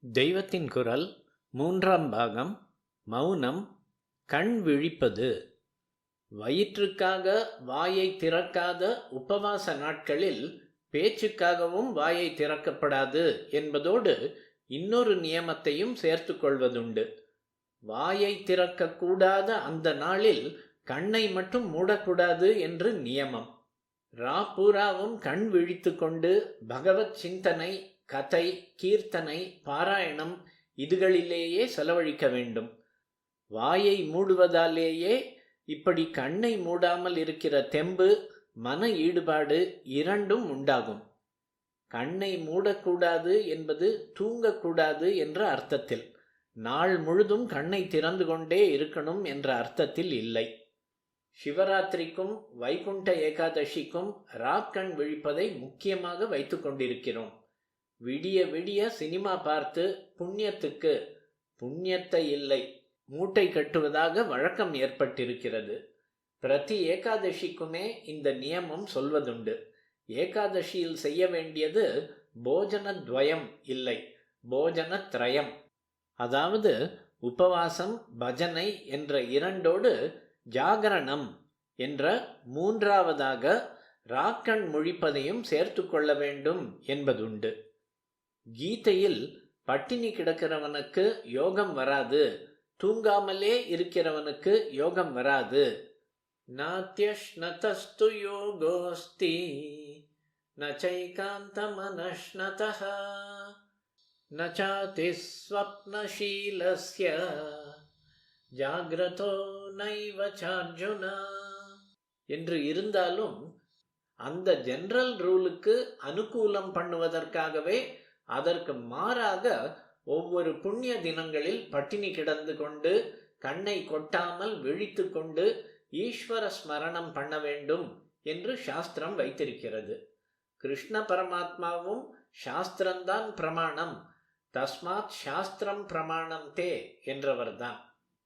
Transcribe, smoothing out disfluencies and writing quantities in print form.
தெய்வத்தின் குரல் மூன்றாம் பாகம். மௌனம், கண் விழிப்பது. வயிற்றுக்காக வாயை திறக்காத உபவாச நாட்களில் பேச்சுக்காகவும் வாயை திறக்கப்படாது என்பதோடு இன்னொரு நியமத்தையும் சேர்த்து கொள்வதுண்டு. வாயை திறக்கக்கூடாத அந்த நாளில் கண்ணை மட்டும் மூடக்கூடாது என்று நியமம். ராப்பூராவும் கண் விழித்து கொண்டு பகவத் சிந்தனை, கதை, கீர்த்தனை, பாராயணம் இதுகளிலேயே செலவழிக்க வேண்டும். வாயை மூடுவதாலேயே இப்படி கண்ணை மூடாமல் இருக்கிற தெம்பு, மன ஈடுபாடு இரண்டும் உண்டாகும். கண்ணை மூடக்கூடாது என்பது தூங்கக்கூடாது என்ற அர்த்தத்தில், நாள் முழுதும் கண்ணை திறந்து கொண்டே இருக்கணும் என்ற அர்த்தத்தில் இல்லை. சிவராத்திரிக்கும் வைகுண்ட ஏகாதசிக்கும் ராக்கண் விழிப்பதை முக்கியமாக வைத்து கொண்டிருக்கிறோம். விடிய விடிய சினிமா பார்த்து புண்ணியத்தை இல்லை மூட்டை கட்டுவதாக வழக்கம் ஏற்பட்டிருக்கிறது. பிரதி ஏகாதசிக்குமே இந்த நியமம் சொல்வதுண்டு. ஏகாதசியில் செய்ய வேண்டியது போஜனத்வயம் இல்லை, போஜனத்ரயம். அதாவது உபவாசம், பஜனை என்ற இரண்டோடு ஜாகரணம் என்ற மூன்றாவதாக ராக்கண் முழிப்பதையும் சேர்த்து கொள்ள வேண்டும் என்பதுண்டு. கீதையில் பட்டினி கிடக்கிறவனுக்கு யோகம் வராது, தூங்காமலே இருக்கிறவனுக்கு யோகம் வராது. நாத்யஷ்ணதஸ்து யோகோஸ்தி நசைகாந்த மனஷ்ணதஹ நசாதி ஸ்வப்னசீலஸ்ய ஜாக்ரதோ நைவசார்ஜுனா என்று இருந்தாலும் அந்த ஜெனரல் ரூலுக்கு அனுகூலம் பண்ணுவதற்காகவே அதற்கு மாறாக ஒவ்வொரு புண்ணிய தினங்களில் பட்டினி கிடந்து கொண்டு கண்ணை கொட்டாமல் விழித்து கொண்டு ஈஸ்வர ஸ்மரணம் பண்ண வேண்டும் என்று சாஸ்திரம் வைத்திருக்கிறது. கிருஷ்ண பரமாத்மாவும் சாஸ்திரம்தான் பிரமாணம், தஸ்மாத் சாஸ்திரம் பிரமாணம் தே என்றவர்தான்.